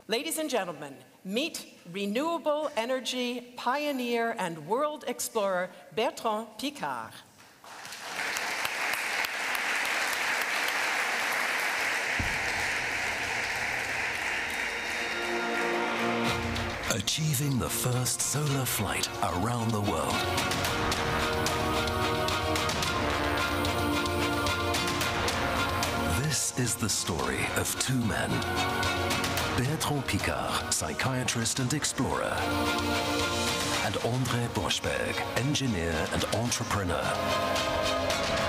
Ladies and gentlemen, meet renewable energy pioneer and world explorer Bertrand Piccard. Achieving the first solar flight around the world. This is the story of two men. Bertrand Piccard, psychiatrist and explorer, and André Boschberg, engineer and entrepreneur.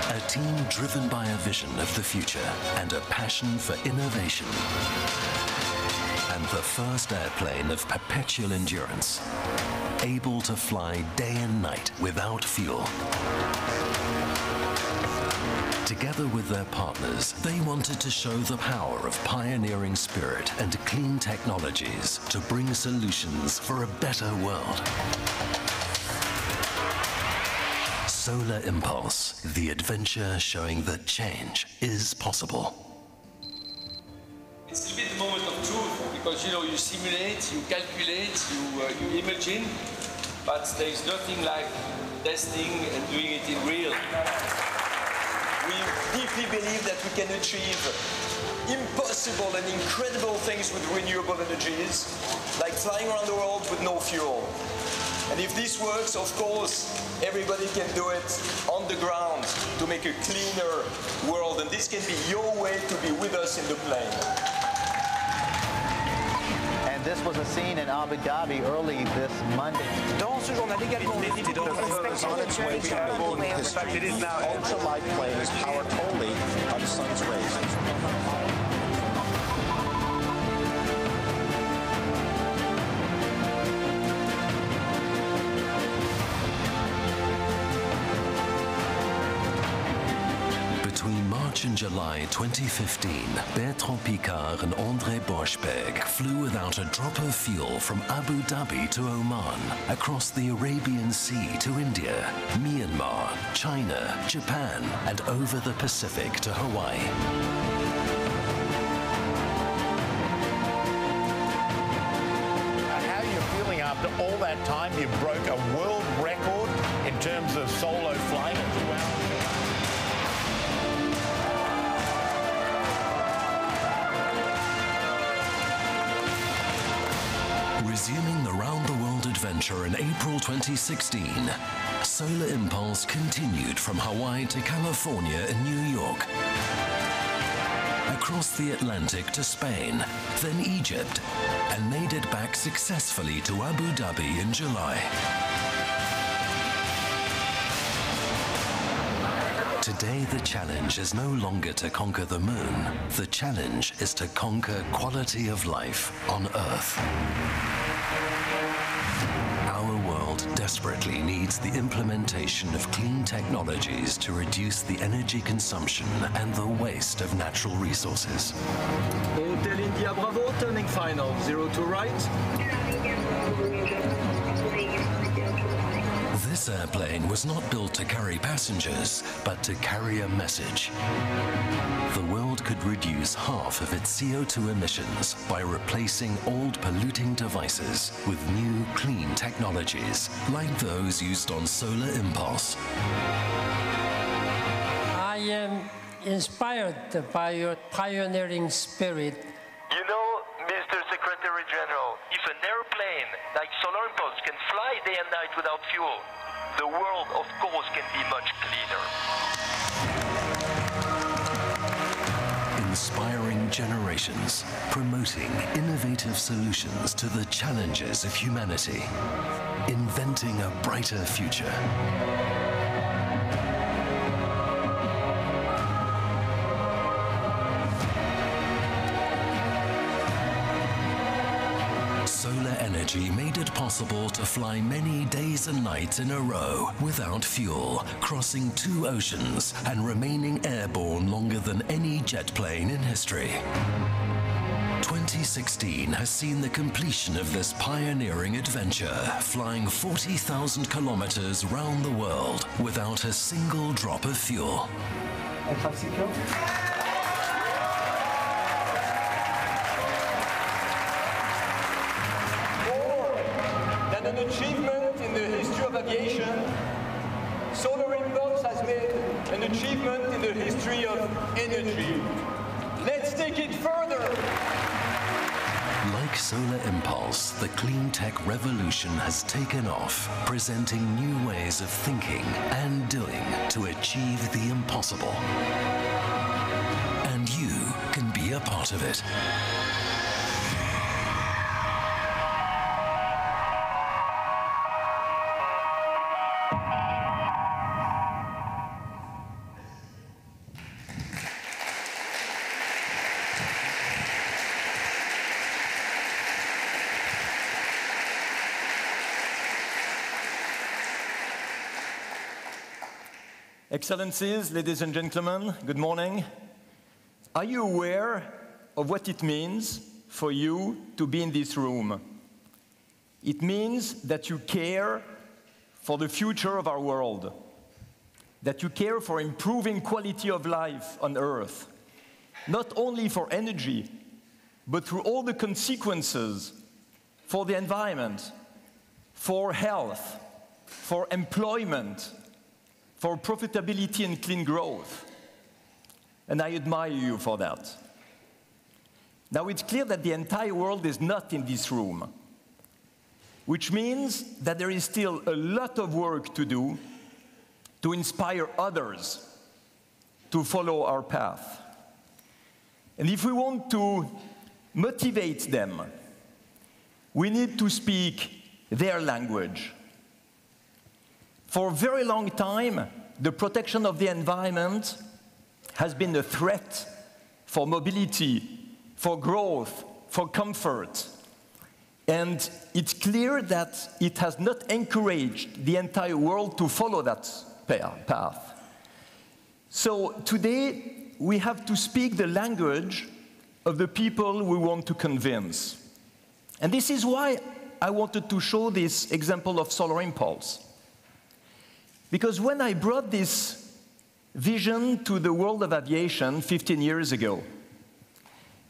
A team driven by a vision of the future and a passion for innovation. And the first airplane of perpetual endurance, able to fly day and night without fuel. Together with their partners, they wanted to show the power of pioneering spirit and clean technologies to bring solutions for a better world. Solar Impulse, the adventure showing that change is possible. It's a bit the moment of truth, because you simulate, you calculate, you imagine, but there is nothing like testing and doing it in real. We deeply believe that we can achieve impossible and incredible things with renewable energies, like flying around the world with no fuel. And if this works, of course, everybody can do it on the ground to make a cleaner world. And this can be your way to be with us in the plane. This was a scene in Abu Dhabi early this Monday. Dans ce journal également, on its way to the moon. This ultralight plane is powered only by the sun's rays. Between March and July 2015, Bertrand Piccard and André Boschberg flew without a drop of fuel from Abu Dhabi to Oman, across the Arabian Sea to India, Myanmar, China, Japan, and over the Pacific to Hawaii. How are you feeling after all that time? You broke a world record in terms of solo flight at 2 hours. Resuming the round-the-world adventure in April 2016, Solar Impulse continued from Hawaii to California and New York, across the Atlantic to Spain, then Egypt, and made it back successfully to Abu Dhabi in July. Today, the challenge is no longer to conquer the moon. The challenge is to conquer quality of life on Earth. Our world desperately needs the implementation of clean technologies to reduce the energy consumption and the waste of natural resources. Hotel India Bravo, turning final, 02 right. This airplane was not built to carry passengers, but to carry a message. The world could reduce half of its CO2 emissions by replacing old polluting devices with new clean technologies, like those used on Solar Impulse. I am inspired by your pioneering spirit. You know, Mr. Secretary General, if an airplane like Solar Impulse can fly day and night without fuel, the world, of course, can be much cleaner. Inspiring generations, promoting innovative solutions to the challenges of humanity, inventing a brighter future. Solar energy technology made it possible to fly many days and nights in a row without fuel, crossing 2 oceans and remaining airborne longer than any jet plane in history. 2016 has seen the completion of this pioneering adventure, flying 40,000 kilometers round the world without a single drop of fuel. More than an achievement in the history of aviation, Solar Impulse has made an achievement in the history of energy. Let's take it further. Like Solar Impulse, the clean tech revolution has taken off, presenting new ways of thinking and doing to achieve the impossible. And you can be a part of it. Excellencies, ladies and gentlemen, good morning. Are you aware of what it means for you to be in this room? It means that you care for the future of our world, that you care for improving quality of life on Earth, not only for energy, but through all the consequences for the environment, for health, for employment, for profitability and clean growth. And I admire you for that. Now, it's clear that the entire world is not in this room, which means that there is still a lot of work to do to inspire others to follow our path. And if we want to motivate them, we need to speak their language. For a very long time, the protection of the environment has been a threat for mobility, for growth, for comfort. And it's clear that it has not encouraged the entire world to follow that path. So today, we have to speak the language of the people we want to convince. And this is why I wanted to show this example of Solar Impulse. Because when I brought this vision to the world of aviation 15 years ago,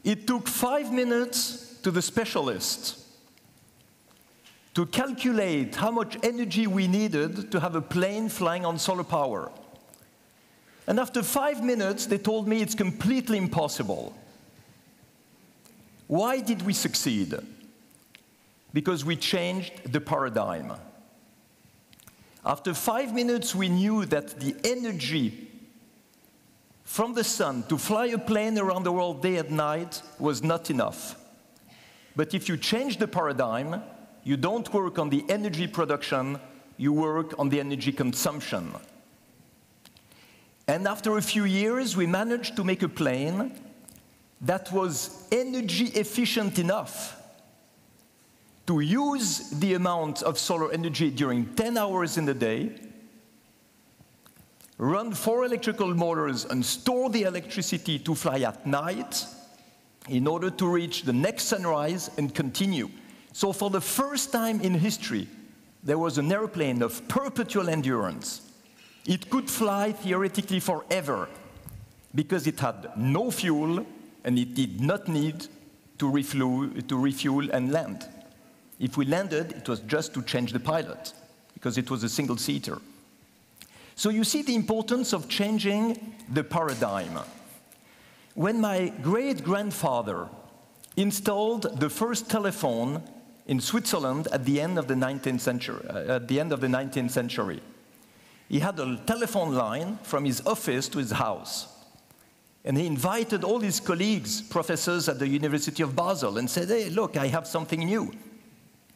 it took 5 minutes to the specialists to calculate how much energy we needed to have a plane flying on solar power. And after 5 minutes, they told me it's completely impossible. Why did we succeed? Because we changed the paradigm. After 5 minutes, we knew that the energy from the sun to fly a plane around the world day and night was not enough. But if you change the paradigm, you don't work on the energy production, you work on the energy consumption. And after a few years, we managed to make a plane that was energy efficient enough to use the amount of solar energy during 10 hours in the day, run 4 electrical motors and store the electricity to fly at night in order to reach the next sunrise and continue. So for the first time in history, there was an airplane of perpetual endurance. It could fly theoretically forever because it had no fuel and it did not need to refuel and land. If we landed, it was just to change the pilot, because it was a single-seater. So you see the importance of changing the paradigm. When my great-grandfather installed the first telephone in Switzerland at the end of the 19th century, he had a telephone line from his office to his house. And he invited all his colleagues, professors at the University of Basel, and said, hey, look, I have something new.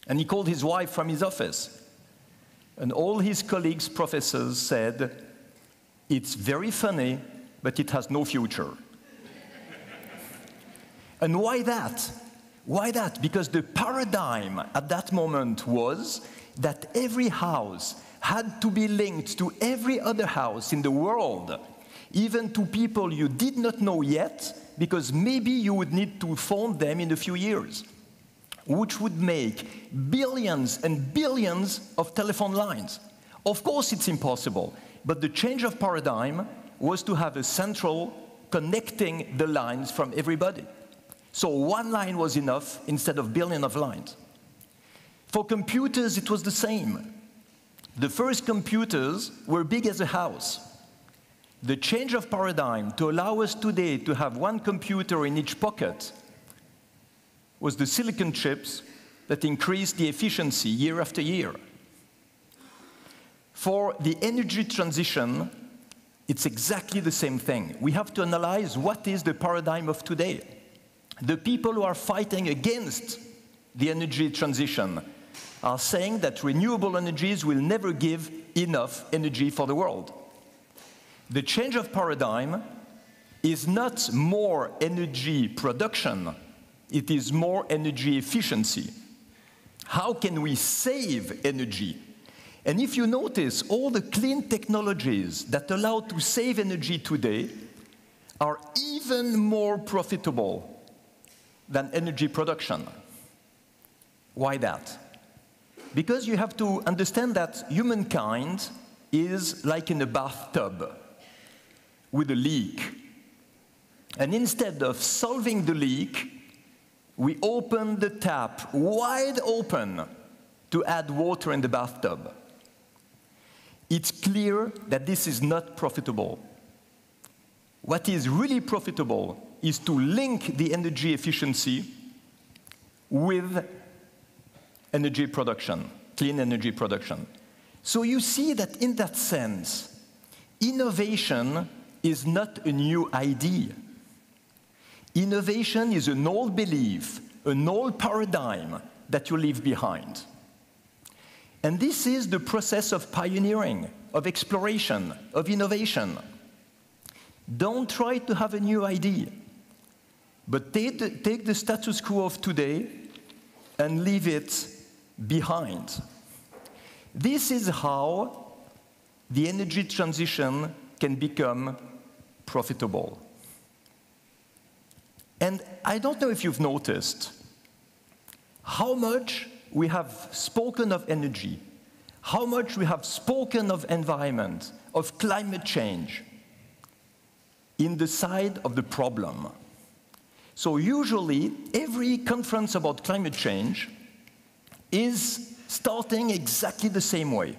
And he called his wife from his office. And all his colleagues, professors, said, it's very funny, but it has no future. And why that? Why that? Because the paradigm at that moment was that every house had to be linked to every other house in the world, even to people you did not know yet, because maybe you would need to phone them in a few years, which would make billions and billions of telephone lines. Of course, it's impossible, but the change of paradigm was to have a central connecting the lines from everybody. So one line was enough instead of billions of lines. For computers, it was the same. The first computers were big as a house. The change of paradigm to allow us today to have one computer in each pocket was the silicon chips that increased the efficiency year after year. For the energy transition, it's exactly the same thing. We have to analyze what is the paradigm of today. The people who are fighting against the energy transition are saying that renewable energies will never give enough energy for the world. The change of paradigm is not more energy production, it is more energy efficiency. How can we save energy? And if you notice, all the clean technologies that allow to save energy today are even more profitable than energy production. Why that? Because you have to understand that humankind is like in a bathtub with a leak. And instead of solving the leak, we open the tap wide open to add water in the bathtub. It's clear that this is not profitable. What is really profitable is to link the energy efficiency with energy production, clean energy production. So you see that in that sense, innovation is not a new idea. Innovation is an old belief, an old paradigm that you leave behind. And this is the process of pioneering, of exploration, of innovation. Don't try to have a new idea, but take the status quo of today and leave it behind. This is how the energy transition can become profitable. And I don't know if you've noticed how much we have spoken of energy, how much we have spoken of environment, of climate change, in the side of the problem. So usually, every conference about climate change is starting exactly the same way.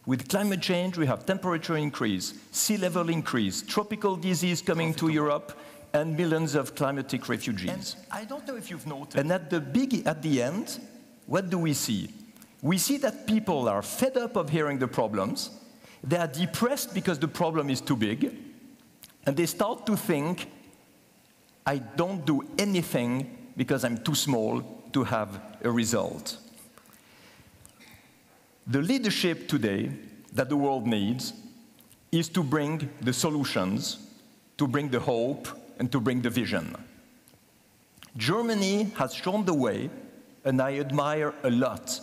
With climate change, we have temperature increase, sea level increase, tropical disease coming to Europe, and millions of climatic refugees. And I don't know if you've noticed. And at the end, what do we see? We see that people are fed up of hearing the problems, they are depressed because the problem is too big, and they start to think, I don't do anything because I'm too small to have a result. The leadership today that the world needs is to bring the solutions, to bring the hope, and to bring the vision. Germany has shown the way, and I admire a lot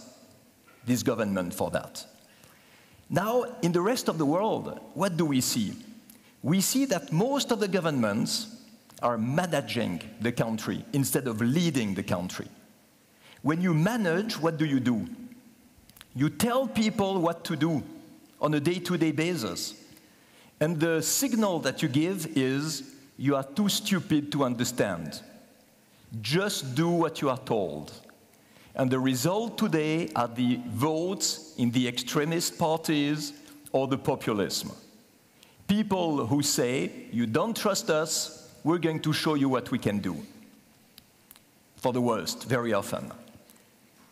this government for that. Now, in the rest of the world, what do we see? We see that most of the governments are managing the country instead of leading the country. When you manage, what do? You tell people what to do on a day-to-day basis. And the signal that you give is, you are too stupid to understand. Just do what you are told. And the result today are the votes in the extremist parties or the populism. People who say, you don't trust us, we're going to show you what we can do. For the worst, very often.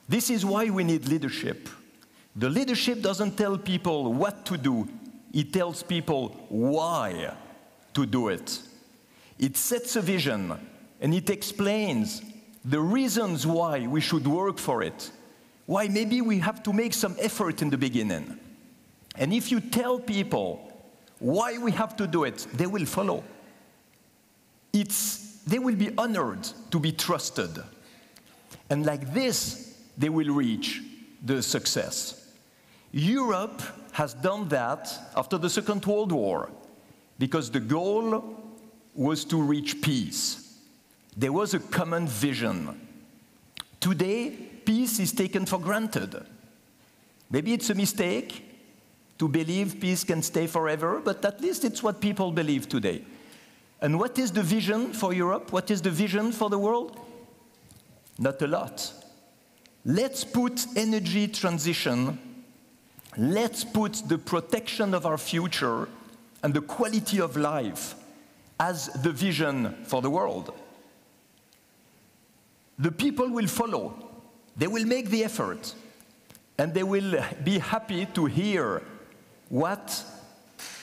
This is why we need leadership. The leadership doesn't tell people what to do, it tells people why to do it. It sets a vision, and it explains the reasons why we should work for it, why maybe we have to make some effort in the beginning. And if you tell people why we have to do it, they will follow. They will be honored to be trusted. And like this, they will reach the success. Europe has done that after the Second World War, because the goal was to reach peace. There was a common vision. Today, peace is taken for granted. Maybe it's a mistake to believe peace can stay forever, but at least it's what people believe today. And what is the vision for Europe? What is the vision for the world? Not a lot. Let's put energy transition, let's put the protection of our future and the quality of life as the vision for the world. The people will follow. They will make the effort. And they will be happy to hear what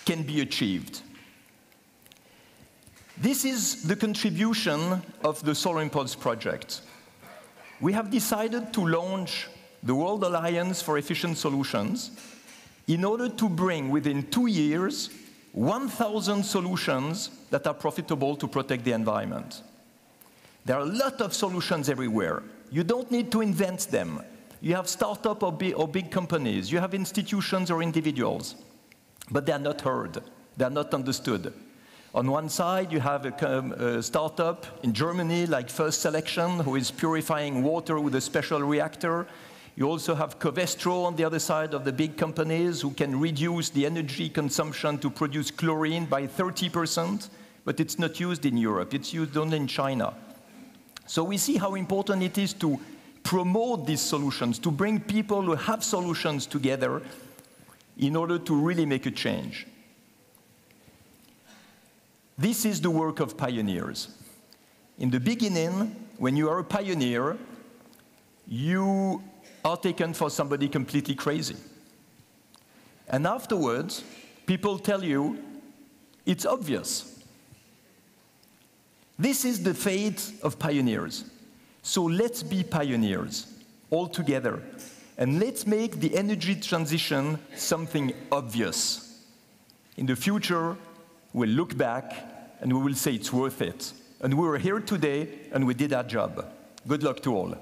can be achieved. This is the contribution of the Solar Impulse project. We have decided to launch the World Alliance for Efficient Solutions in order to bring, within 2 years, 1,000 solutions that are profitable to protect the environment. There are a lot of solutions everywhere. You don't need to invent them. You have startup or big companies. You have institutions or individuals. But they are not heard. They are not understood. On one side, you have a startup in Germany like First Selection, who is purifying water with a special reactor. You also have Covestro on the other side of the big companies who can reduce the energy consumption to produce chlorine by 30%, but it's not used in Europe. It's used only in China. So we see how important it is to promote these solutions, to bring people who have solutions together in order to really make a change. This is the work of pioneers. In the beginning, when you are a pioneer, you are taken for somebody completely crazy. And afterwards, people tell you, it's obvious. This is the fate of pioneers. So let's be pioneers, all together. And let's make the energy transition something obvious. In the future, we'll look back and we will say it's worth it. And we were here today and we did our job. Good luck to all.